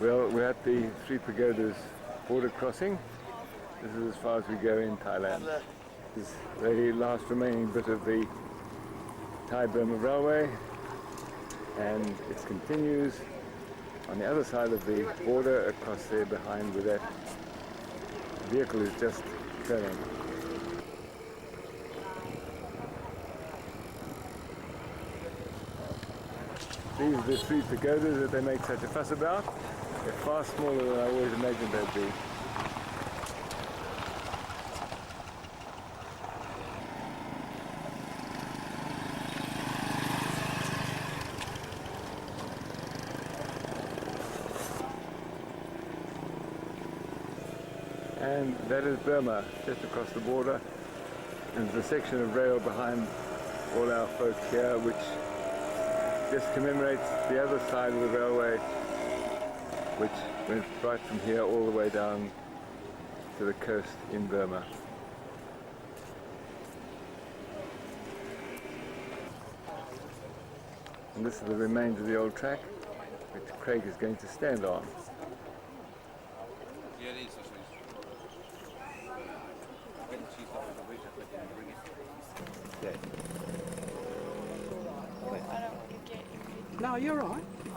Well, we're at the Three Pagodas border crossing. This is as far as we go in Thailand. This is the last remaining bit of the Thai-Burma Railway, and it continues on the other side of the border across there behind where that vehicle is just turning. These are the three pagodas that they make such a fuss about. They're far smaller than I always imagined they'd be. And that is Burma, just across the border. And there's a section of rail behind all our folk here, which just commemorates the other side of the railway, which went right from here all the way down to the coast in Burma. And this is the remains of the old track, which Craig is going to stand on. Yeah, it is. Yeah. I don't want to get you. No, you're right.